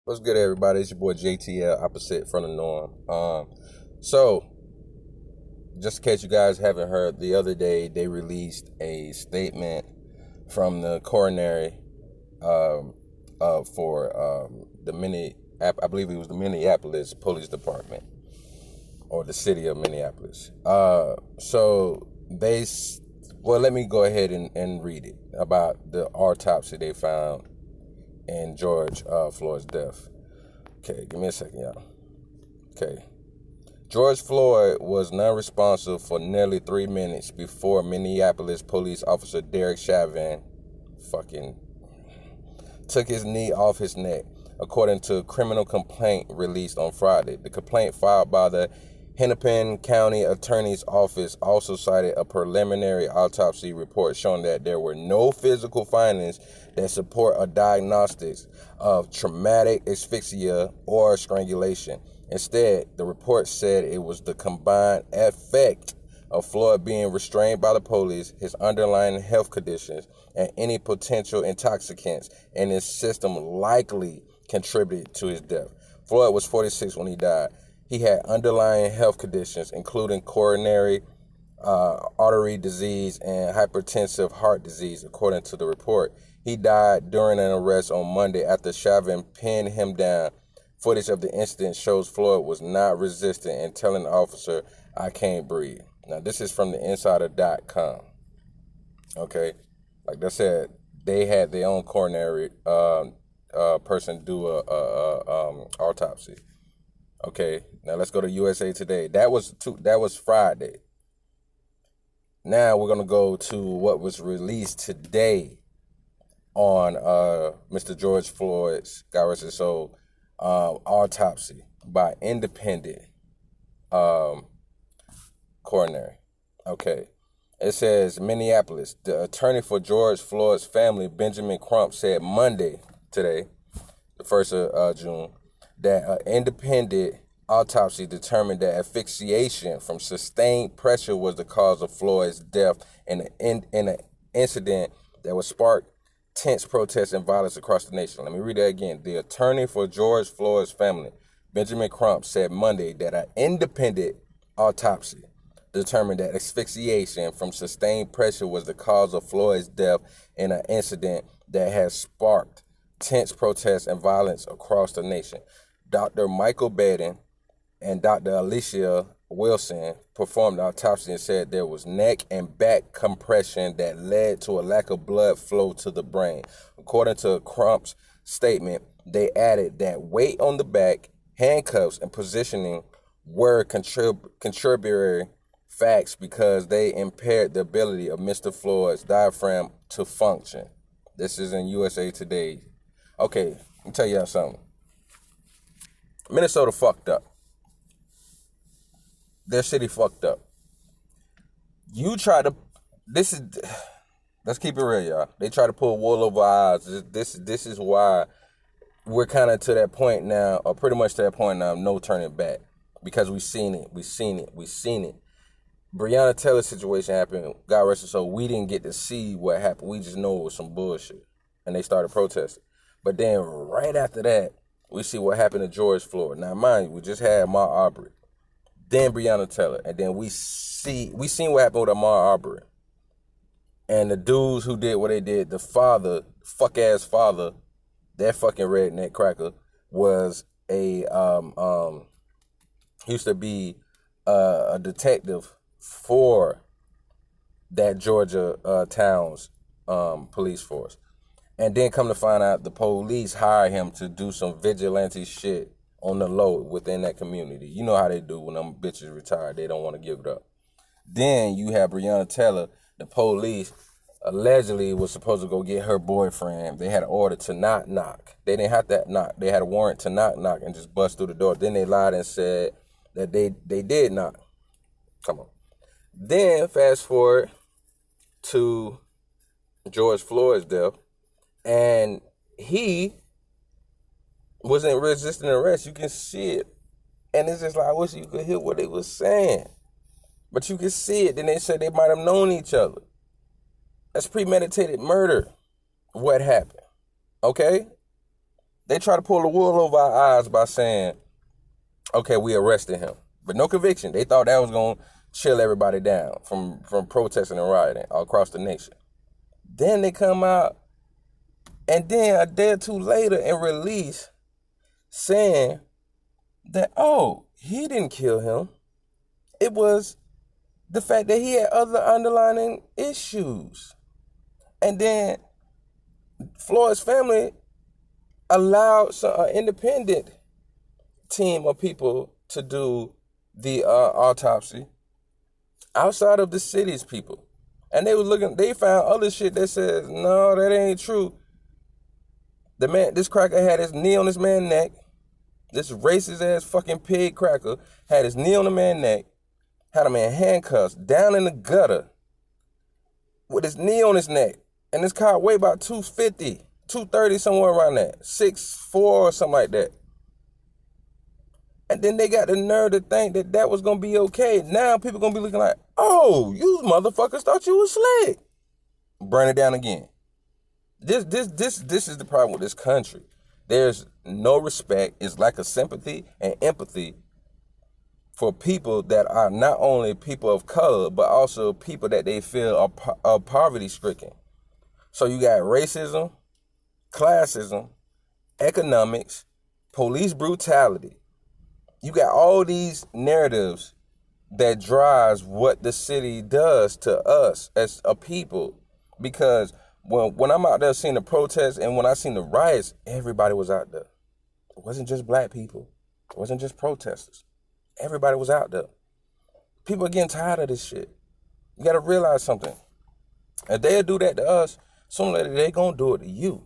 What's good, everybody? It's your boy JTL, opposite from the norm. So just in case you guys haven't heard, the other day they released a statement from the coronary for I believe it was the Minneapolis Police Department or the city of Minneapolis. Let me go ahead and read it about the autopsy they found in George Floyd's death. Okay, give me a second, y'all. Okay. George Floyd was non-responsive for nearly 3 minutes before Minneapolis police officer Derek Chauvin took his knee off his neck, according to a criminal complaint released on Friday. The complaint filed by the Hennepin County Attorney's Office also cited a preliminary autopsy report showing that there were no physical findings that support a diagnosis of traumatic asphyxia or strangulation. Instead, the report said it was the combined effect of Floyd being restrained by the police, his underlying health conditions, and any potential intoxicants in his system likely contributed to his death. Floyd was 46 when he died. He had underlying health conditions, including coronary artery disease and hypertensive heart disease, according to the report. He died during an arrest on Monday after Chauvin pinned him down. Footage of the incident shows Floyd was not resistant and telling the officer, "I can't breathe." Now, this is from the insider.com. Okay? Like I said, they had their own coronary person do a autopsy. Okay, now let's go to USA Today. That was Friday. Now we're gonna go to what was released today on Mr. George Floyd's, God rest his soul, autopsy by independent coronary. Okay, it says Minneapolis. The attorney for George Floyd's family, Benjamin Crump, said Monday, today, the 1st of June, that an independent autopsy determined that asphyxiation from sustained pressure was the cause of Floyd's death in an incident that would spark tense protests and violence across the nation. Let me read that again. The attorney for George Floyd's family, Benjamin Crump, said Monday that an independent autopsy determined that asphyxiation from sustained pressure was the cause of Floyd's death in an incident that has sparked tense protests and violence across the nation. Dr. Michael Baden and Dr. Alicia Wilson performed the autopsy and said there was neck and back compression that led to a lack of blood flow to the brain. According to Crump's statement, they added that weight on the back, handcuffs, and positioning were contributory facts because they impaired the ability of Mr. Floyd's diaphragm to function. This is in USA Today. Okay, let me tell y'all something. Minnesota fucked up. Their city fucked up. Let's keep it real, y'all. They try to pull wool over our eyes. This is why we're kind of to that point now, or pretty much to that point now, no turning back. Because we've seen it. Breonna Taylor's situation happened, God rest her soul. We didn't get to see what happened. We just know it was some bullshit. And they started protesting. But then right after that, we see what happened to George Floyd. Now, mind you, we just had Ahmaud Arbery, then Breonna Taylor, and then we seen what happened with Ahmaud Arbery. And the dudes who did what they did, the father, fuck-ass father, that fucking redneck cracker, was used to be a detective for that Georgia town's police force. And then come to find out the police hired him to do some vigilante shit on the low within that community. You know how they do when them bitches retire. They don't want to give it up. Then you have Breonna Taylor. The police allegedly was supposed to go get her boyfriend. They had an order to not knock. They didn't have to knock. They had a warrant to not knock and just bust through the door. Then they lied and said that they did knock. Come on. Then fast forward to George Floyd's death. And he wasn't resisting arrest. You can see it. And it's just like, I wish you could hear what they was saying. But you can see it. Then they said they might have known each other. That's premeditated murder. What happened? Okay? They try to pull the wool over our eyes by saying, okay, we arrested him. But no conviction. They thought that was going to chill everybody down from protesting and rioting all across the nation. Then they come out, and then a day or two later and release saying that, oh, he didn't kill him. It was the fact that he had other underlying issues. And then Floyd's family allowed an independent team of people to do the autopsy outside of the city's people. And they found other shit that says, no, that ain't true. This cracker had his knee on this man's neck. This racist ass fucking pig cracker had his knee on the man's neck, had him in handcuffs down in the gutter with his knee on his neck. And this car weighed about 250, 230, somewhere around that, 6'4" or something like that. And then they got the nerve to think that that was going to be okay. Now people going to be looking like, oh, you motherfuckers thought you was slick. Burn it down again. This is the problem with this country. There's no respect. It's lack of sympathy and empathy for people that are not only people of color, but also people that they feel are poverty-stricken. So you got racism, classism, economics, police brutality. You got all these narratives that drives what the city does to us as a people. Because when I'm out there seeing the protests and when I seen the riots, everybody was out there. It wasn't just black people. It wasn't just protesters. Everybody was out there. People are getting tired of this shit. You got to realize something. If they'll do that to us, sooner or later they going to do it to you.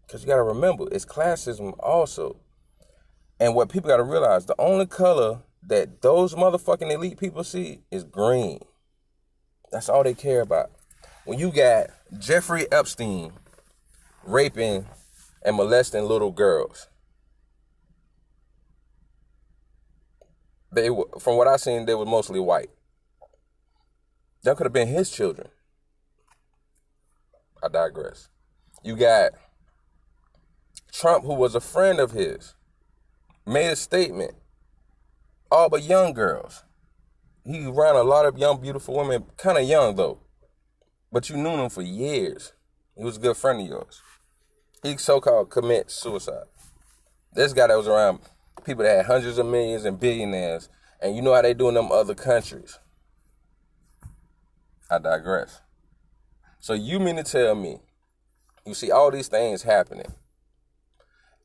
Because you got to remember, it's classism also. And what people got to realize, the only color that those motherfucking elite people see is green. That's all they care about. When you got Jeffrey Epstein raping and molesting little girls, from what I seen, they were mostly white. That could have been his children. I digress. You got Trump, who was a friend of his, made a statement, all but young girls. He ran a lot of young, beautiful women, kind of young though, but you knew him for years. He was a good friend of yours. He so-called commit suicide. This guy that was around people that had hundreds of millions and billionaires, and you know how they do in them other countries. I digress. So you mean to tell me, you see all these things happening,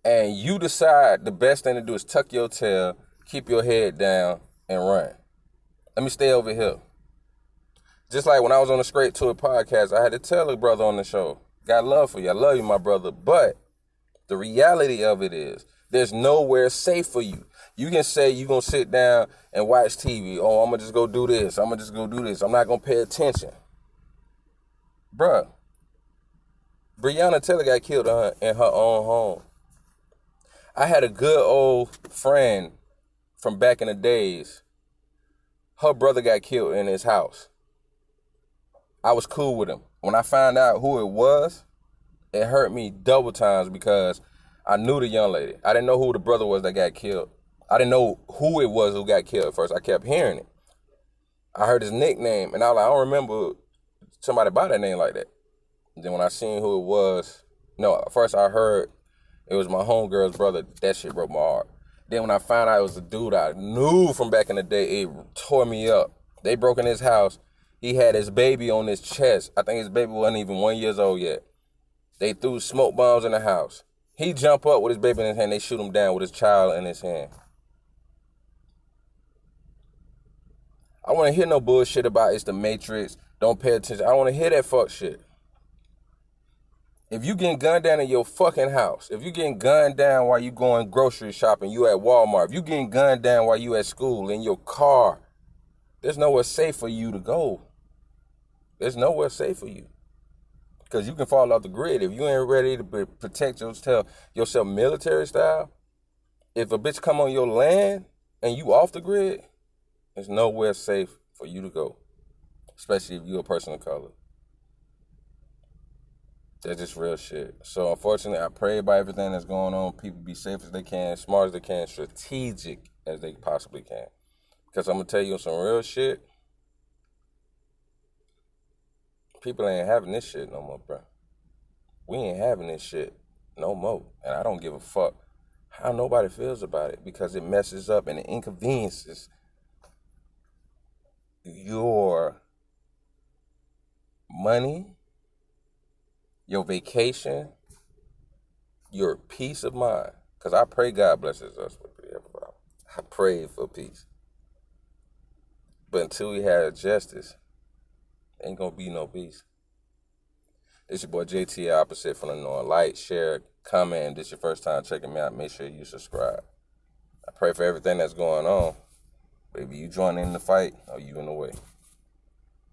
and you decide the best thing to do is tuck your tail, keep your head down, and run. Let me stay over here. Just like when I was on the Straight To It podcast, I had to tell a brother on the show, got love for you. I love you, my brother. But the reality of it is, there's nowhere safe for you. You can say you're going to sit down and watch TV. Oh, I'm going to just go do this. I'm going to just go do this. I'm not going to pay attention. Bruh, Breonna Taylor got killed in her own home. I had a good old friend from back in the days. Her brother got killed in his house. I was cool with him. When I found out who it was, it hurt me double times because I knew the young lady. I didn't know who the brother was that got killed. I didn't know who it was who got killed at first. I kept hearing it. I heard his nickname, and I was like, I don't remember somebody by that name like that. And then when I seen who it was, first I heard it was my homegirl's brother. That shit broke my heart. Then when I found out it was a dude I knew from back in the day, it tore me up. They broke in his house. He had his baby on his chest. I think his baby wasn't even 1 year old yet. They threw smoke bombs in the house. He jump up with his baby in his hand. They shoot him down with his child in his hand. I want to hear no bullshit about it's the Matrix. Don't pay attention. I don't want to hear that fuck shit. If you getting gunned down in your fucking house, if you getting gunned down while you going grocery shopping, you at Walmart, if you getting gunned down while you at school, in your car, there's nowhere safe for you to go. There's nowhere safe for you. Because you can fall off the grid. If you ain't ready to protect yourself military style, if a bitch come on your land and you off the grid, there's nowhere safe for you to go. Especially if you're a person of color. That's just real shit. So unfortunately, I pray about everything that's going on. People be safe as they can, smart as they can, strategic as they possibly can. Because I'm gonna tell you some real shit. People ain't having this shit no more, bro. We ain't having this shit no more. And I don't give a fuck how nobody feels about it, because it messes up and it inconveniences your money, your vacation, your peace of mind. Because I pray God blesses us with it. I pray for peace. But until we have justice, ain't gonna be no peace. This your boy JT Opposite from the North. Like, share, comment, and this your first time checking me out, make sure you subscribe. I pray for everything that's going on. Baby, you join in the fight or you in the way.